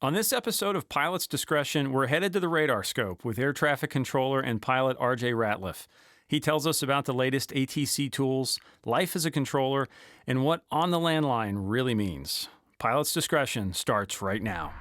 On this episode of Pilot's Discretion, we're headed to the radar scope with air traffic controller and pilot RJ Ratliff. He tells us about the latest ATC tools, life as a controller, and what on the landline really means. Pilot's Discretion starts right now.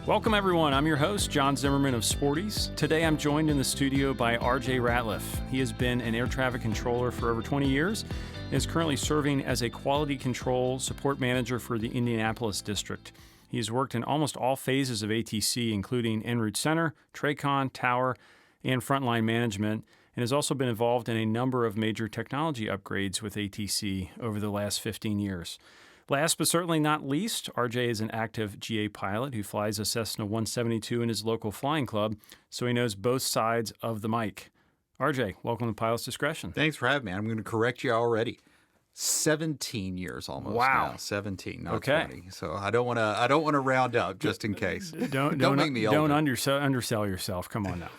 Welcome, everyone. I'm your host, John Zimmerman of Sporties. Today, I'm joined in the studio by RJ Ratliff. He has been an air traffic controller for over 20 years and is currently serving as a quality control support manager for the Indianapolis district. He has worked in almost all phases of ATC, including en route center, TRACON, tower, and frontline management, and has also been involved in a number of major technology upgrades with ATC over the last 15 years. Last but certainly not least, RJ is an active GA pilot who flies a Cessna 172 in his local flying club, so he knows both sides of the mic. RJ, welcome to Pilot's Discretion. Thanks for having me. I'm going to correct you already. 17 years almost. Wow. Now. 17, not 20. So I don't want to round up just in case. Don't make me older. Don't undersell yourself. Come on now.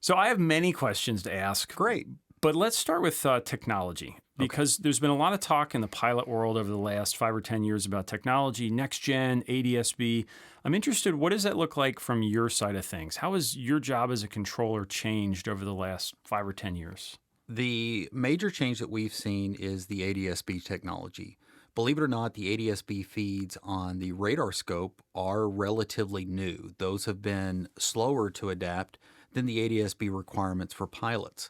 So I have many questions to ask. Great. But let's start with technology, because there's been a lot of talk in the pilot world over the last 5 or 10 years about technology, next gen, ADS-B. I'm interested, what does that look like from your side of things? How has your job as a controller changed over the last 5 or 10 years? The major change that we've seen is the ADS-B technology. Believe it or not, the ADS-B feeds on the radar scope are relatively new. Those have been slower to adapt than the ADS-B requirements for pilots.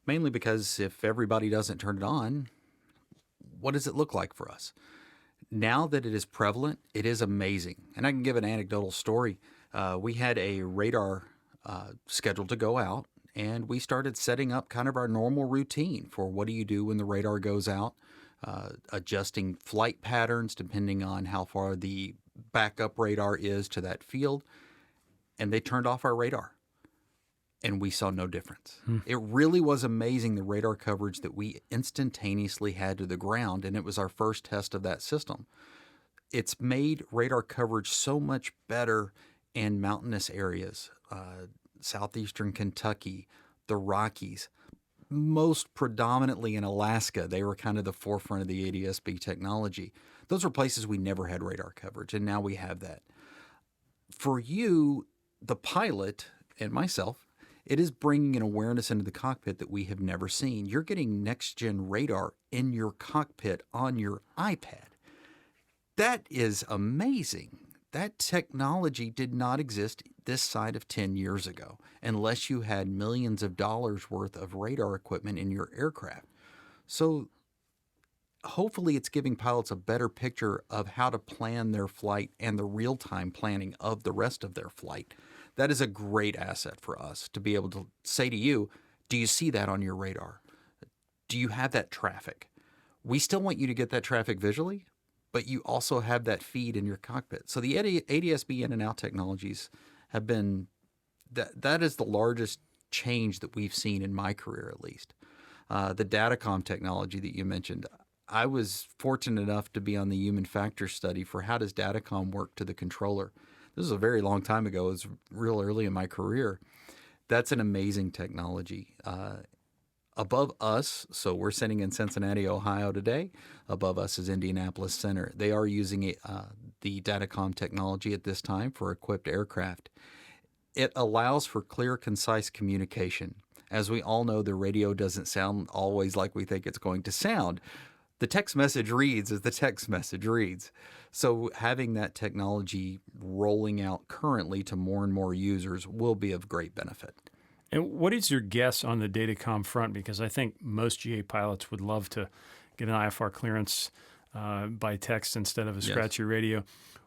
Mainly because if everybody doesn't turn it on, what does it look like for us? Now that it is prevalent, it is amazing. And I can give an anecdotal story. We had a radar scheduled to go out, and we started setting up kind of our normal routine for what do you do when the radar goes out, adjusting flight patterns depending on how far the backup radar is to that field. And they turned off our radar. And we saw no difference. It really was amazing, the radar coverage that we instantaneously had to the ground, and it was our first test of that system. It's made radar coverage so much better in mountainous areas, southeastern Kentucky, the Rockies, most predominantly in Alaska. They were kind of the forefront of the ADS-B technology. Those were places we never had radar coverage, and now we have that. For you, the pilot, and myself, it is bringing an awareness into the cockpit that we have never seen. You're getting next-gen radar in your cockpit on your iPad. That is amazing. That technology did not exist this side of 10 years ago unless you had millions of dollars worth of radar equipment in your aircraft. So hopefully it's giving pilots a better picture of how to plan their flight and the real-time planning of the rest of their flight. That is a great asset for us to be able to say to you, do you see that on your radar? Do you have that traffic? We still want you to get that traffic visually, but you also have that feed in your cockpit. So the ADS-B in and out technologies have been, that is the largest change that we've seen in my career at least. The Datacom technology that you mentioned, I was fortunate enough to be on the human factor study for how does Datacom work to the controller. This is a very long time ago. It was real early in my career. That's an amazing technology. Above us, so we're sitting in Cincinnati, Ohio today. Above us is Indianapolis Center. They are using the Datacom technology at this time for equipped aircraft. It allows for clear, concise communication. As we all know, the radio doesn't sound always like we think it's going to sound. The text message reads as the text message reads. So having that technology rolling out currently to more and more users will be of great benefit. And what is your guess on the Datacom front? Because I think most GA pilots would love to get an IFR clearance by text instead of a scratchy radio.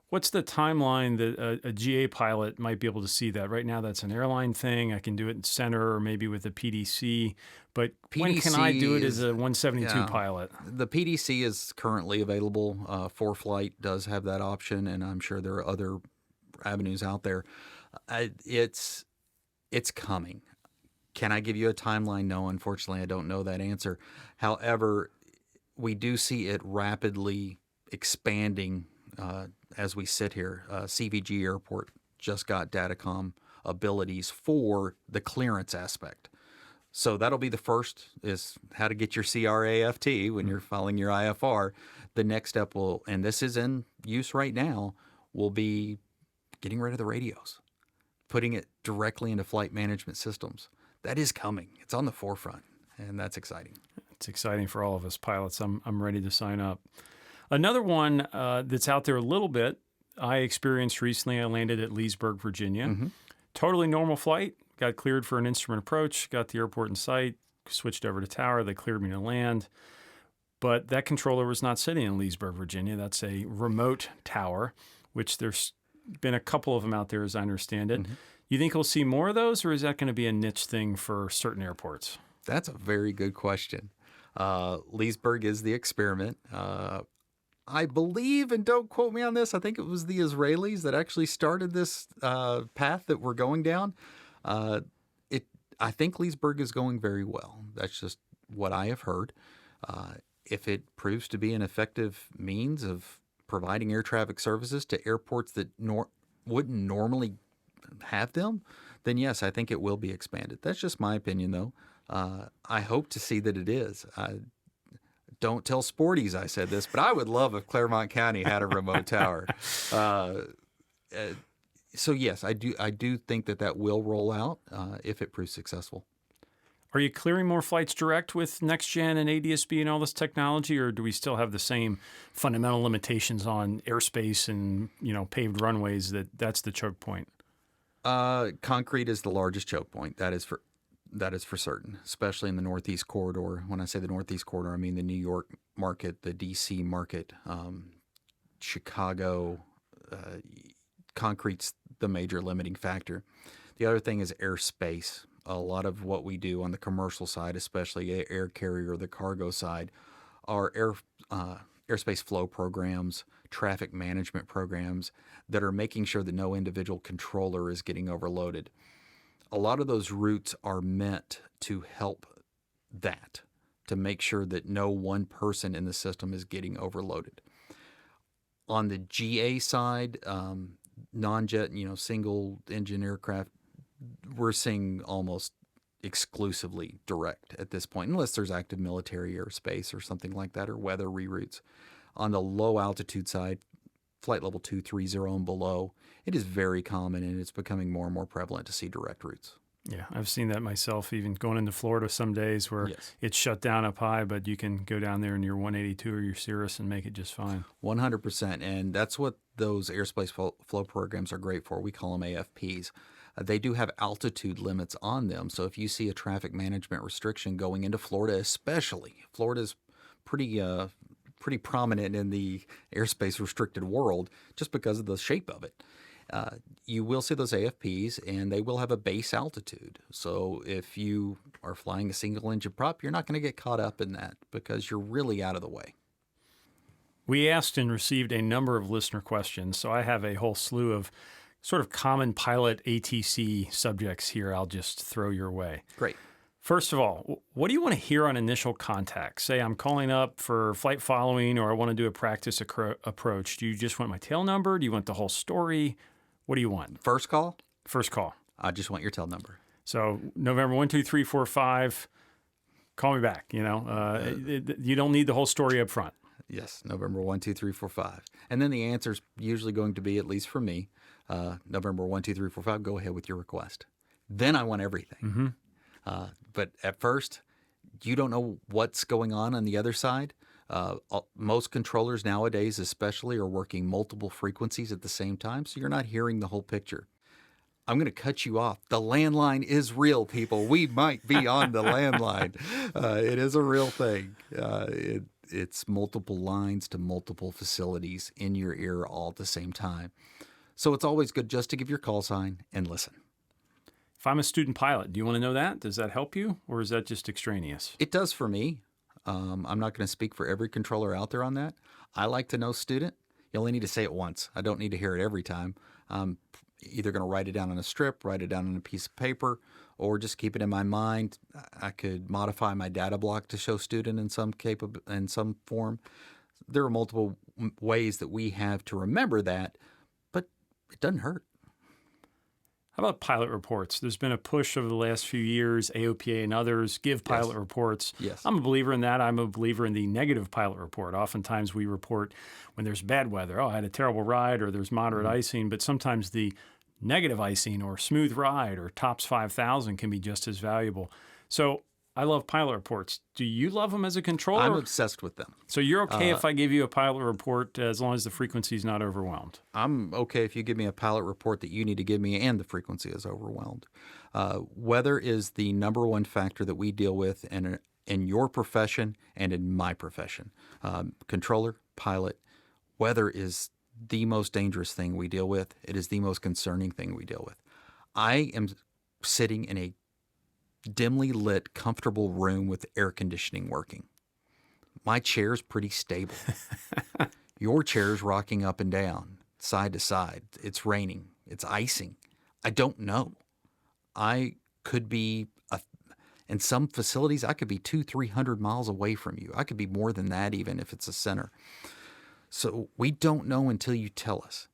What's the timeline that a GA pilot might be able to see that? Right now, that's an airline thing. I can do it in center or maybe with a PDC. But when can I do it as a 172 pilot? The PDC is currently available. ForeFlight does have that option, and I'm sure there are other avenues out there. It's coming. Can I give you a timeline? No, unfortunately, I don't know that answer. However, we do see it rapidly expanding as we sit here. CVG Airport just got Datacom abilities for the clearance aspect. So that'll be the first, is how to get your CRAFT when you're filing your IFR. The next step will, and this is in use right now, will be getting rid of the radios, putting it directly into flight management systems. That is coming. It's on the forefront, and that's exciting. It's exciting for all of us pilots. I'm ready to sign up. Another one that's out there a little bit, I experienced recently. I landed at Leesburg, Virginia. Totally normal flight. Got cleared for an instrument approach. Got the airport in sight. Switched over to tower. They cleared me to land. But that controller was not sitting in Leesburg, Virginia. That's a remote tower, which there's been a couple of them out there, as I understand it. You think we'll see more of those, or is that going to be a niche thing for certain airports? That's a very good question. Leesburg is the experiment. I believe, and don't quote me on this, I think it was the Israelis that actually started this path that we're going down. I think Leesburg is going very well. That's just what I have heard. If it proves to be an effective means of providing air traffic services to airports that wouldn't normally have them, then yes, I think it will be expanded. That's just my opinion, though. I hope to see that it is. Don't tell Sporties I said this, but I would love if Claremont County had a remote tower. So yes, I do think that will roll out if it proves successful. Are you clearing more flights direct with next gen and ADS-B and all this technology, or do we still have the same fundamental limitations on airspace and paved runways that's the choke point? Concrete is the largest choke point. That is for certain, especially in the Northeast corridor. When I say the Northeast corridor, I mean the New York market, the DC market, Chicago. Concrete's the major limiting factor. The other thing is airspace. A lot of what we do on the commercial side, especially air carrier, the cargo side, are airspace flow programs, traffic management programs that are making sure that no individual controller is getting overloaded. A lot of those routes are meant to help that, to make sure that no one person in the system is getting overloaded. On the GA side, non-jet, single engine aircraft, we're seeing almost exclusively direct at this point, unless there's active military airspace or something like that, or weather reroutes. On the low altitude side, flight level 230 and below, it is very common, and it's becoming more and more prevalent to see direct routes. Yeah, I've seen that myself, even going into Florida some days where it's shut down up high, but you can go down there in your 182 or your Cirrus and make it just fine. 100%, and that's what those airspace flow programs are great for. We call them AFPs. They do have altitude limits on them, so if you see a traffic management restriction going into Florida, especially, Florida's pretty prominent in the airspace restricted world just because of the shape of it. You will see those AFPs, and they will have a base altitude. So if you are flying a single engine prop, you're not going to get caught up in that because you're really out of the way. We asked and received a number of listener questions, so I have a whole slew of sort of common pilot ATC subjects here I'll just throw your way. Great. First of all, what do you want to hear on initial contact? Say I'm calling up for flight following, or I want to do a practice approach. Do you just want my tail number? Do you want the whole story? What do you want? First call? First call. I just want your tail number. So November 1, 2, 3, 4, 5, call me back. You don't need the whole story up front. Yes, November 1, 2, 3, 4, 5. And then the answer's usually going to be, at least for me, November 1, 2, 3, 4, 5, go ahead with your request. Then I want everything. But at first, you don't know what's going on the other side. Most controllers nowadays especially are working multiple frequencies at the same time, so you're not hearing the whole picture. I'm going to cut you off. The landline is real, people. We might be on the landline. It is a real thing. It's multiple lines to multiple facilities in your ear all at the same time. So it's always good just to give your call sign and listen. If I'm a student pilot, do you want to know that? Does that help you, or is that just extraneous? It does for me. I'm not going to speak for every controller out there on that. I like to know student. You only need to say it once. I don't need to hear it every time. I'm either going to write it down on a strip, write it down on a piece of paper, or just keep it in my mind. I could modify my data block to show student in some form. there are multiple ways that we have to remember that, but it doesn't hurt. How about pilot reports? There's been a push over the last few years, AOPA and others give pilot reports. Yes. I'm a believer in that. I'm a believer in the negative pilot report. Oftentimes we report when there's bad weather. Oh, I had a terrible ride, or there's moderate icing, but sometimes the negative icing or smooth ride or tops 5,000 can be just as valuable. So I love pilot reports. Do you love them as a controller? I'm obsessed with them. So you're okay if I give you a pilot report as long as the frequency is not overwhelmed? I'm okay if you give me a pilot report that you need to give me and the frequency is overwhelmed. Weather is the number one factor that we deal with in your profession and in my profession. Controller, pilot, weather is the most dangerous thing we deal with. It is the most concerning thing we deal with. I am sitting in a dimly lit, comfortable room with air conditioning working. My chair's pretty stable. Your chair's rocking up and down, side to side. It's raining. It's icing. I don't know. I could be, in some facilities, I could be 200-300 miles away from you. I could be more than that even if it's a center. So we don't know until you tell us.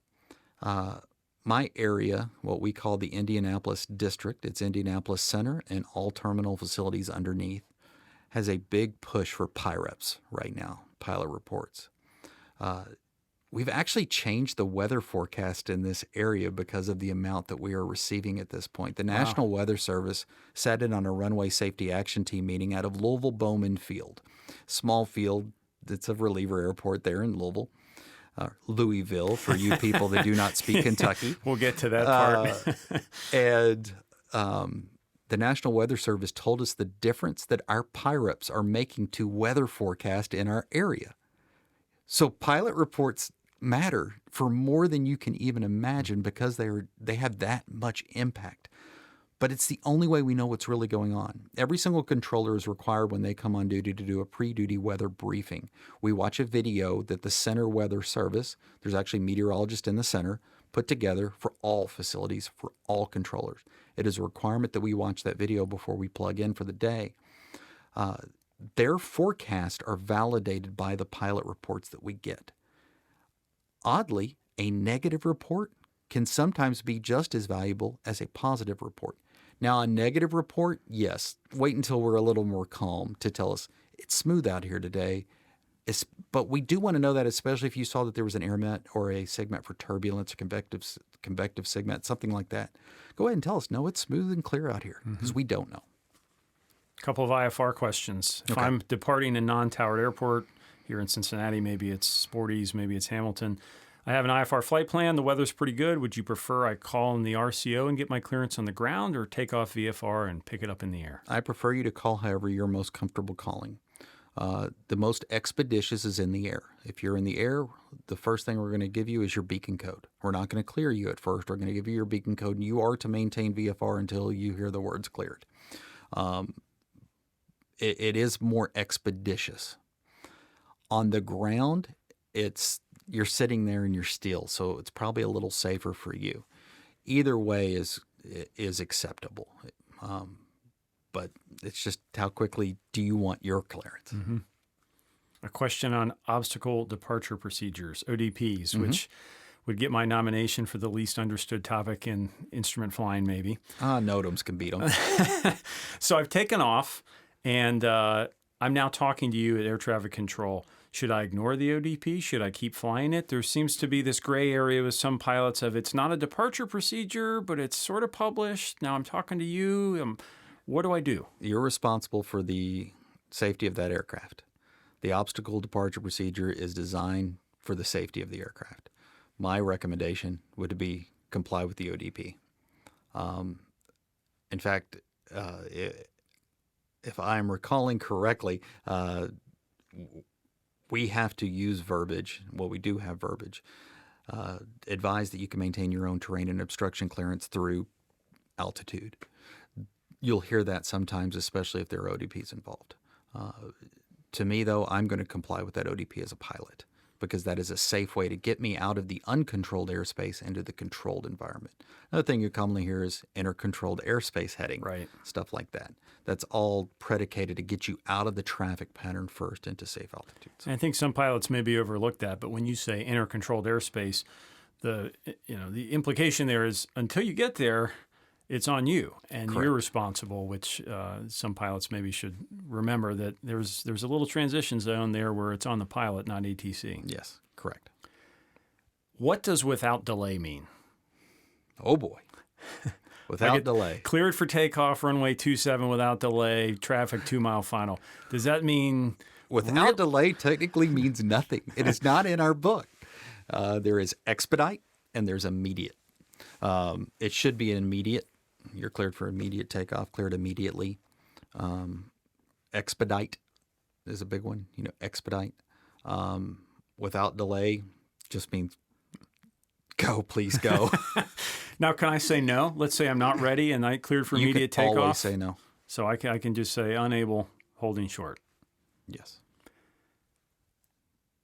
My area, what we call the Indianapolis District, it's Indianapolis Center and all terminal facilities underneath, has a big push for PIREPs right now, pilot reports. We've actually changed the weather forecast in this area because of the amount that we are receiving at this point. The National Weather Service sat in on a runway safety action team meeting out of Louisville Bowman Field. Small field, it's a reliever airport there in Louisville. Louisville, for you people that do not speak Kentucky. We'll get to that part. And the National Weather Service told us the difference that our PIREPs are making to weather forecast in our area. So pilot reports matter for more than you can even imagine because they have that much impact. But it's the only way we know what's really going on. Every single controller is required when they come on duty to do a pre-duty weather briefing. We watch a video that the Center Weather Service, there's actually meteorologists in the center, put together for all facilities, for all controllers. It is a requirement that we watch that video before we plug in for the day. Their forecasts are validated by the pilot reports that we get. Oddly, a negative report can sometimes be just as valuable as a positive report. Now, a negative report, yes, wait until we're a little more calm to tell us it's smooth out here today. But we do want to know that, especially if you saw that there was an airmet or a segment for turbulence or convective segment, something like that. Go ahead and tell us, no, it's smooth and clear out here, because we don't know. A couple of IFR questions. If I'm departing a non-towered airport here in Cincinnati, maybe it's Sporties, maybe it's Hamilton, I have an IFR flight plan. The weather's pretty good. Would you prefer I call in the RCO and get my clearance on the ground or take off VFR and pick it up in the air? I prefer you to call however you're most comfortable calling. The most expeditious is in the air. If you're in the air, the first thing we're going to give you is your beacon code. We're not going to clear you at first. We're going to give you your beacon code, and you are to maintain VFR until you hear the words cleared. It is more expeditious. On the ground, you're sitting there and you're still, so it's probably a little safer for you. Either way is acceptable, but it's just how quickly do you want your clearance? Mm-hmm. A question on obstacle departure procedures, ODPs, which would get my nomination for the least understood topic in instrument flying, maybe. NOTAMs can beat them. So I've taken off, and I'm now talking to you at air traffic control. Should I ignore the ODP? Should I keep flying it? There seems to be this gray area with some pilots of it's not a departure procedure, but it's sort of published. Now I'm talking to you. What do I do? You're responsible for the safety of that aircraft. The obstacle departure procedure is designed for the safety of the aircraft. My recommendation would be comply with the ODP. In fact, if I'm recalling correctly, we have to use verbiage. Well, we do have verbiage. Advise that you can maintain your own terrain and obstruction clearance through altitude. You'll hear that sometimes, especially if there are ODPs involved. To me, though, I'm going to comply with that ODP as a pilot. because that is a safe way to get me out of the uncontrolled airspace into the controlled environment. Another thing you commonly hear is intercontrolled airspace heading, Right. stuff like that. That's all predicated to get you out of the traffic pattern first into safe altitudes. And I think some pilots maybe overlook that, but when you say intercontrolled airspace, the implication there is until you get there, it's on you and Correct. you're responsible, which some pilots maybe should remember that there's a little transition zone there where it's on the pilot, not ATC. Yes, correct. What does without delay mean? Oh boy. Without delay. Cleared for takeoff, runway 27 without delay, traffic 2 mile final. Does that mean Without delay technically means nothing. It is not in our book. There is expedite and there's immediate. It should be an immediate. You're cleared for immediate takeoff, cleared immediately. Expedite is a big one. Expedite. Without delay just means go, please go. Now, can I say no? Let's say I'm not ready and I cleared for You immediate can takeoff. always say no. So I can just say unable, holding short. Yes.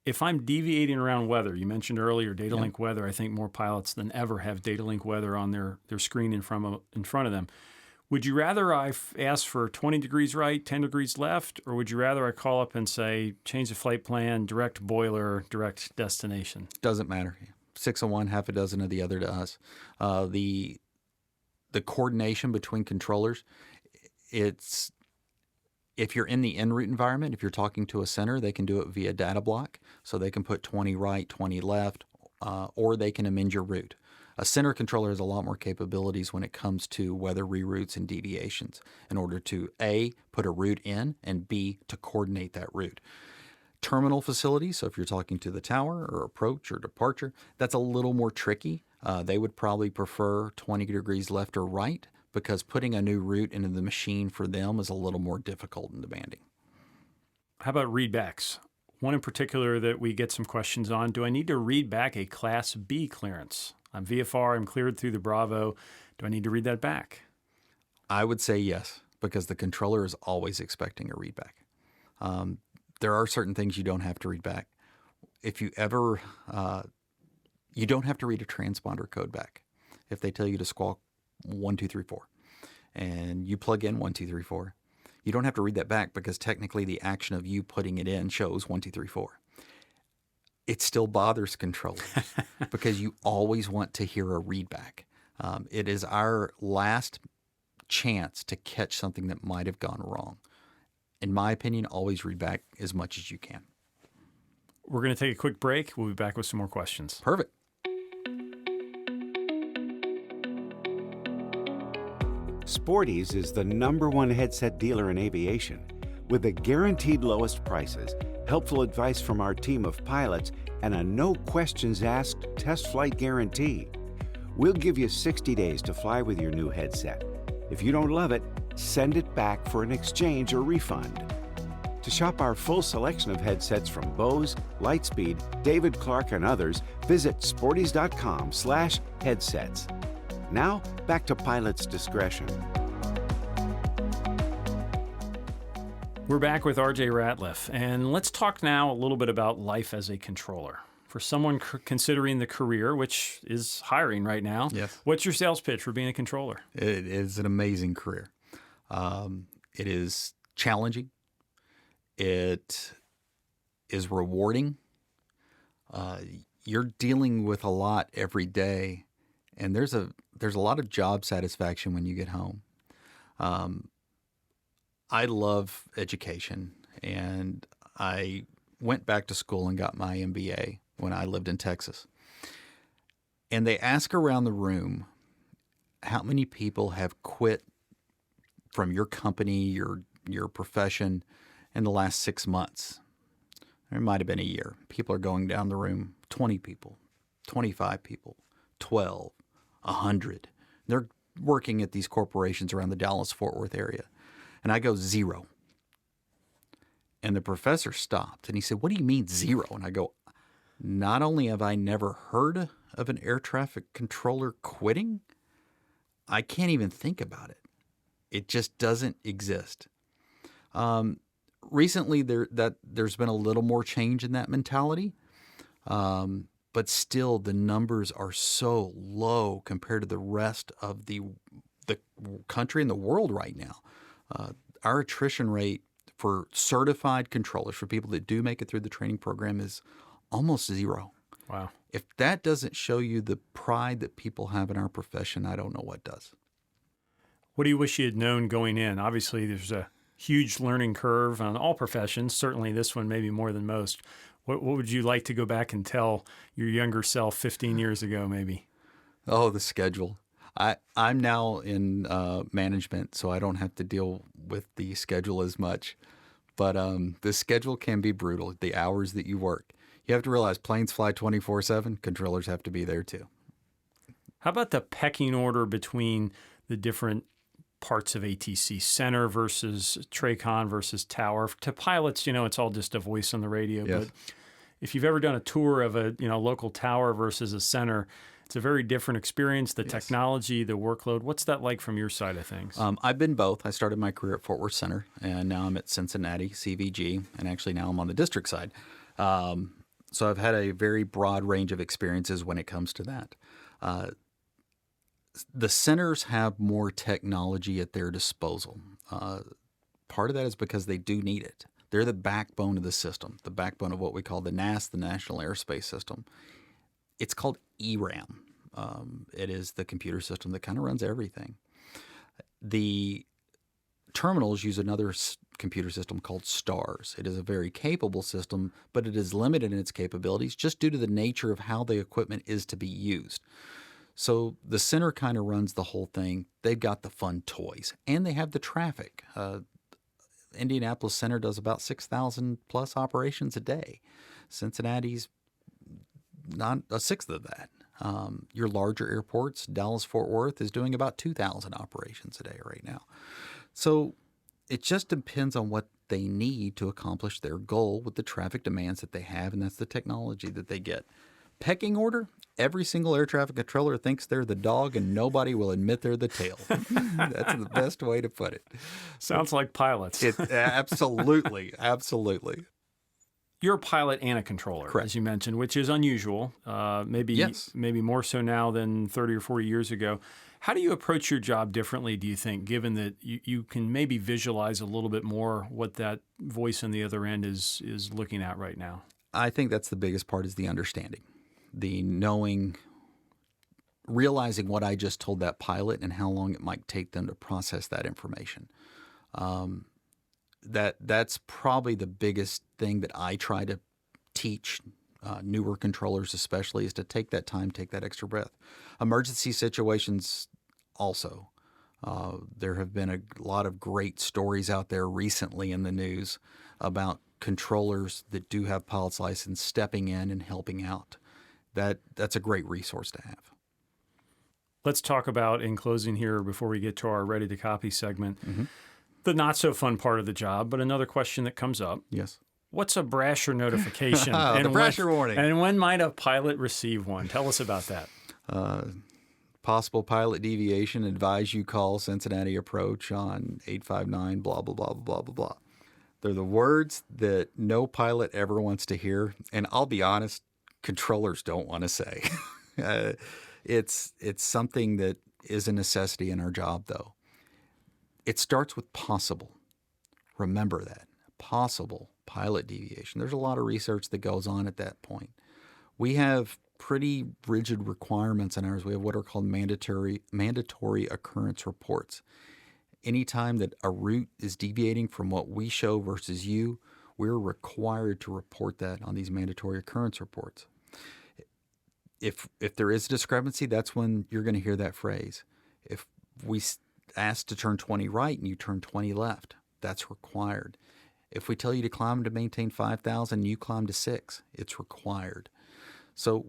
If I'm deviating around weather, you mentioned earlier Datalink weather. I think more pilots than ever have Datalink weather on their screen in front of them. Would you rather I ask for 20 degrees right, 10 degrees left, or would you rather I call up and say, change the flight plan, direct boiler, direct destination? Doesn't matter. 6 of one, half a dozen of the other to us. The coordination between controllers, it's if you're in the en route environment, if you're talking to a center, they can do it via data block. So they can put 20 right, 20 left, or they can amend your route. A center controller has a lot more capabilities when it comes to weather reroutes and deviations in order to A, put a route in, and B, to coordinate that route. Terminal facilities, so if you're talking to the tower or approach or departure, that's a little more tricky. They would probably prefer 20 degrees left or right because putting a new route into the machine for them is a little more difficult and demanding. How about readbacks? One in particular that we get some questions on. Do I need to read back a Class B clearance? I'm VFR, I'm cleared through the Bravo. Do I need to read that back? I would say yes, because the controller is always expecting a readback. There are certain things you don't have to read back. If you ever, you don't have to read a transponder code back. If they tell you to squawk 1, 2, 3, 4, and you plug in 1, 2, 3, 4, you don't have to read that back because technically the action of you putting it in shows 1, 2, 3, 4. It still bothers controllers because you always want to hear a readback. It is our last chance to catch something that might have gone wrong. In my opinion, always read back as much as you can. We're going to take a quick break. We'll be back with some more questions. Perfect. Sporty's is the #1 headset dealer in aviation. With the guaranteed lowest prices, helpful advice from our team of pilots, and a no questions asked test flight guarantee. We'll give you 60 days to fly with your new headset. If you don't love it, send it back for an exchange or refund. To shop our full selection of headsets from Bose, Lightspeed, David Clark, and others, visit sportys.com/headsets. Now, back to Pilot's Discretion. We're back with RJ Ratliff, and let's talk now a little bit about life as a controller. For someone considering the career, which is hiring right now, Yes. What's your sales pitch for being a controller? It is an amazing career. It is challenging. It is rewarding. You're dealing with a lot every day, and there's a lot of job satisfaction when you get home. I love education, and I went back to school and got my MBA when I lived in Texas. And they ask around the room, how many people have quit from your company, your profession in the last 6 months? It might have been a year. People are going down the room, 20 people, 25 people, 12, 100. They're working at these corporations around the Dallas-Fort Worth area. And I go, 0. And the professor stopped and he said, "What do you mean 0?" And I go, not only have I never heard of an air traffic controller quitting, I can't even think about it. It just doesn't exist. Recently, there's been a little more change in that mentality, But still, the numbers are so low compared to the rest of the country and the world right now. Our attrition rate for certified controllers, for people that do make it through the training program, is almost zero. Wow. If that doesn't show you the pride that people have in our profession, I don't know what does. What do you wish you had known going in? Obviously, there's a huge learning curve on all professions, certainly this one maybe more than most. What would you like to go back and tell your younger self 15 years ago maybe? Oh, the schedule. I'm now in management, so I don't have to deal with the schedule as much. But the schedule can be brutal, the hours that you work. You have to realize planes fly 24/7. Controllers have to be there too. How about the pecking order between the different parts of ATC, center versus TRACON versus tower? To pilots, it's all just a voice on the radio. Yes. But if you've ever done a tour of a local tower versus a center, it's a very different experience. The technology, the workload. What's that like from your side of things? I've been both. I started my career at Fort Worth Center, and now I'm at Cincinnati, CVG, and actually now I'm on the district side. So I've had a very broad range of experiences when it comes to that. The centers have more technology at their disposal. Part of that is because they do need it. They're the backbone of the system, the backbone of what we call the NAS, the National Airspace System. It's called ERAM. It is the computer system that kind of runs everything. The terminals use another computer system called STARS. It is a very capable system, but it is limited in its capabilities just due to the nature of how the equipment is to be used. So the center kind of runs the whole thing. They've got the fun toys, and they have the traffic. Indianapolis Center does about 6,000 plus operations a day. Cincinnati's not a sixth of that. Your larger airports, Dallas-Fort Worth, is doing about 2,000 operations a day right now. So it just depends on what they need to accomplish their goal with the traffic demands that they have, and that's the technology that they get. Pecking order, every single air traffic controller thinks they're the dog and nobody will admit they're the tail. That's the best way to put it. Sounds like pilots. Absolutely, absolutely. You're a pilot and a controller, Correct. as you mentioned, which is unusual, maybe more so now than 30 or 40 years ago. How do you approach your job differently, do you think, given that you can maybe visualize a little bit more what that voice on the other end is looking at right now? I think that's the biggest part, is the understanding, the knowing, realizing what I just told that pilot and how long it might take them to process that information. That's probably the biggest thing that I try to teach newer controllers especially, is to take that time, take that extra breath. Emergency situations also. There have been a lot of great stories out there recently in the news about controllers that do have pilot's license stepping in and helping out. That's a great resource to have. Let's talk about, in closing here, before we get to our Ready to Copy segment, the not so fun part of the job, but another question that comes up. Yes. What's a Brasher notification? The Brasher warning. And when might a pilot receive one? Tell us about that. Possible pilot deviation, advise you call Cincinnati approach on 859, blah, blah, blah, blah, blah, blah. They're the words that no pilot ever wants to hear. And I'll be honest, controllers don't want to say. It's something that is a necessity in our job, though. It starts with possible. Remember that. Possible pilot deviation. There's a lot of research that goes on at that point. We have pretty rigid requirements in ours. We have what are called mandatory occurrence reports. Anytime that a route is deviating from what we show versus you, we're required to report that on these mandatory occurrence reports. If there is a discrepancy, that's when you're going to hear that phrase. If we ask to turn 20 right and you turn 20 left, that's required. If we tell you to climb to maintain 5,000 and you climb to 6, it's required. So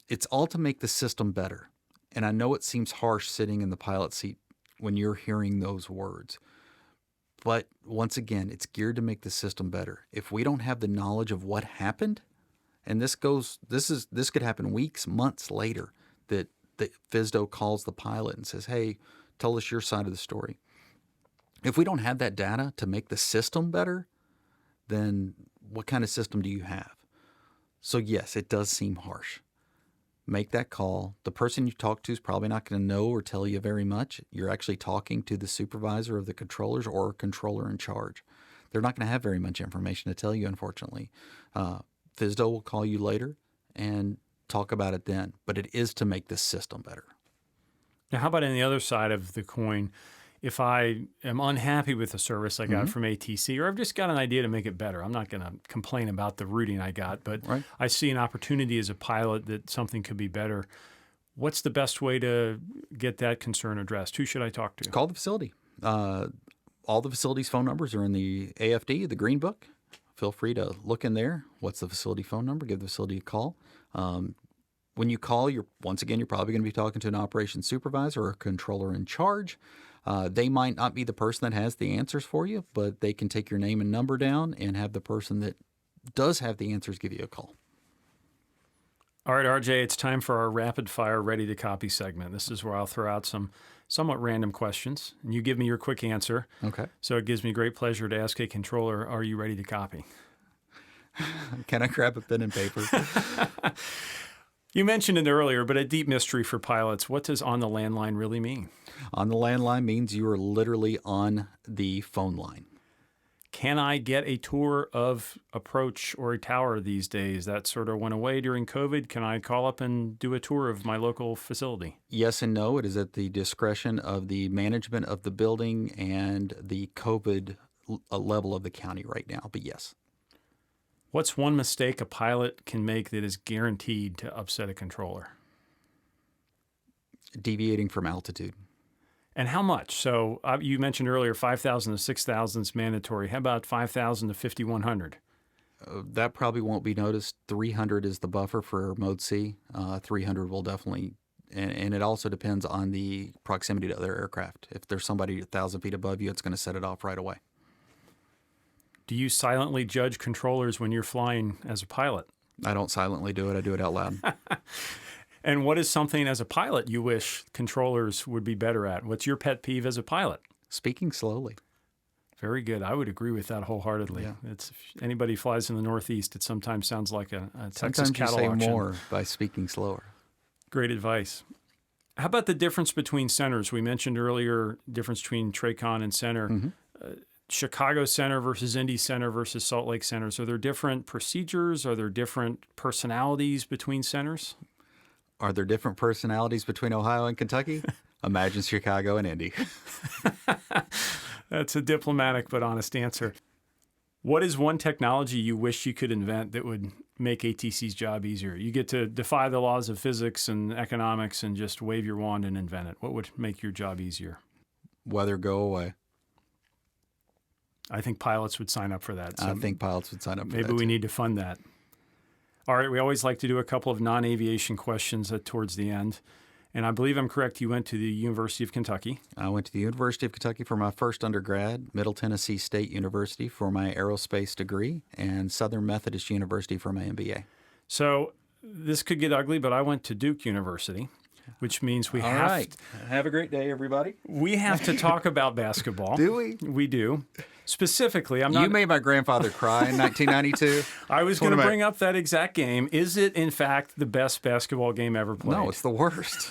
it's all to make the system better. And I know it seems harsh sitting in the pilot seat when you're hearing those words. But once again, it's geared to make the system better. If we don't have the knowledge of what happened, and this could happen weeks, months later, that the FSDO calls the pilot and says, hey, tell us your side of the story. If we don't have that data to make the system better, then what kind of system do you have? So yes, it does seem harsh. Make that call. The person you talk to is probably not going to know or tell you very much. You're actually talking to the supervisor of the controllers or controller in charge. They're not going to have very much information to tell you, unfortunately. FSDO will call you later and talk about it then, but it is to make this system better. Now, how about on the other side of the coin? If I am unhappy with the service I got from ATC, or I've just got an idea to make it better, I'm not going to complain about the routing I got, but I see an opportunity as a pilot that something could be better. What's the best way to get that concern addressed? Who should I talk to? Call the facility. All the facility's phone numbers are in the AFD, the Green Book. Feel free to look in there. What's the facility phone number? Give the facility a call. When you call, you're probably going to be talking to an operations supervisor or a controller in charge. They might not be the person that has the answers for you, but they can take your name and number down and have the person that does have the answers give you a call. All right, RJ, it's time for our rapid fire ready to copy segment. This is where I'll throw out some somewhat random questions, and you give me your quick answer. Okay. So it gives me great pleasure to ask a controller, are you ready to copy? Can I grab a pen and paper? You mentioned it earlier, but a deep mystery for pilots. What does on the landline really mean? On the landline means you are literally on the phone line. Can I get a tour of approach or a tower these days? That sort of went away during COVID. Can I call up and do a tour of my local facility? Yes and no. It is at the discretion of the management of the building and the COVID level of the county right now, but yes. What's one mistake a pilot can make that is guaranteed to upset a controller? Deviating from altitude. And how much? So you mentioned earlier 5,000 to 6,000 is mandatory. How about 5,000 to 5,100? That probably won't be noticed. 300 is the buffer for Mode C. 300 will definitely, and it also depends on the proximity to other aircraft. If there's somebody 1,000 feet above you, it's going to set it off right away. Do you silently judge controllers when you're flying as a pilot? I don't silently do it. I do it out loud. And what is something as a pilot you wish controllers would be better at? What's your pet peeve as a pilot? Speaking slowly. Very good. I would agree with that wholeheartedly. Yeah. If anybody flies in the Northeast, it sometimes sounds like a Texas Sometimes cattle you say auction. more by speaking slower. Great advice. How about the difference between centers? We mentioned earlier difference between TRACON and center. Chicago Center versus Indy Center versus Salt Lake Centers. Are there different procedures? Are there different personalities between centers? Are there different personalities between Ohio and Kentucky? Imagine Chicago and Indy. That's a diplomatic but honest answer. What is one technology you wish you could invent that would make ATC's job easier? You get to defy the laws of physics and economics and just wave your wand and invent it. What would make your job easier? Weather go away. I think pilots would sign up for that. I think pilots would sign up for that. Maybe we need to fund that. All right, we always like to do a couple of non-aviation questions towards the end. And I believe I'm correct, you went to the University of Kentucky. I went to the University of Kentucky for my first undergrad, Middle Tennessee State University for my aerospace degree, and Southern Methodist University for my MBA. So this could get ugly, but I went to Duke University, which means we All have right. Have a great day, everybody. we have to talk about basketball. Do we? We do. Specifically, I'm not. You made my grandfather cry in 1992. I was going to bring up that exact game. Is it, in fact, the best basketball game ever played? No, it's the worst.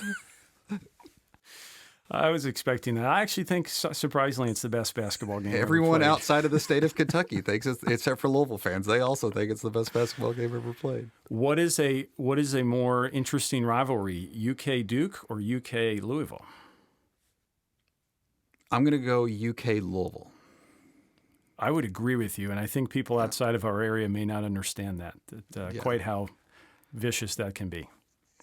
I was expecting that. I actually think, surprisingly, it's the best basketball game Everyone ever played. outside of the state of Kentucky thinks it's, except for Louisville fans, they also think it's the best basketball game ever played. What is a more interesting rivalry, UK Duke or UK Louisville? I'm going to go UK Louisville. I would agree with you, and I think people outside of our area may not understand that quite how vicious that can be.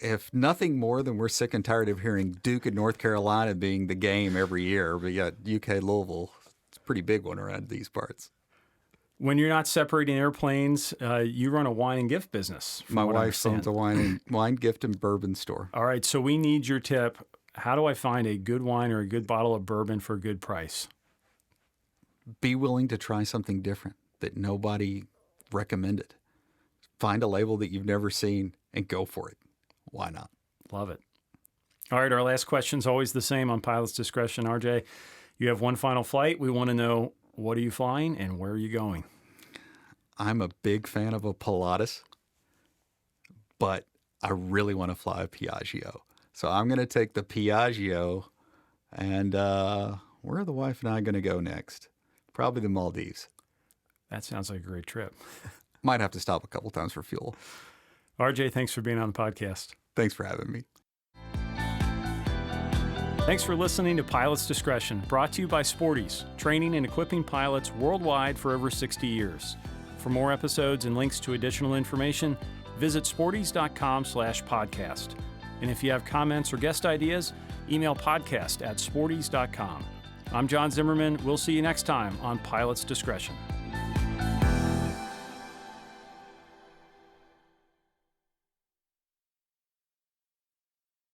If nothing more than we're sick and tired of hearing Duke and North Carolina being the game every year, we got UK Louisville. It's a pretty big one around these parts. When you're not separating airplanes, you run a wine and gift business. My wife owns a wine, gift, and bourbon store. All right, so we need your tip. How do I find a good wine or a good bottle of bourbon for a good price? Be willing to try something different that nobody recommended. Find a label that you've never seen and go for it. Why not? Love it. All right, our last question is always the same on pilot's discretion. RJ, you have one final flight. We want to know, what are you flying and where are you going? I'm a big fan of a Pilatus. but I really want to fly a Piaggio. So I'm going to take the Piaggio, and where are the wife and I going to go next? Probably the Maldives. That sounds like a great trip. Might have to stop a couple times for fuel. RJ, thanks for being on the podcast. Thanks for having me. Thanks for listening to Pilot's Discretion, brought to you by Sporties, training and equipping pilots worldwide for over 60 years. For more episodes and links to additional information, visit sporties.com/podcast. And if you have comments or guest ideas, email podcast@sporties.com. I'm John Zimmerman. We'll see you next time on Pilot's Discretion.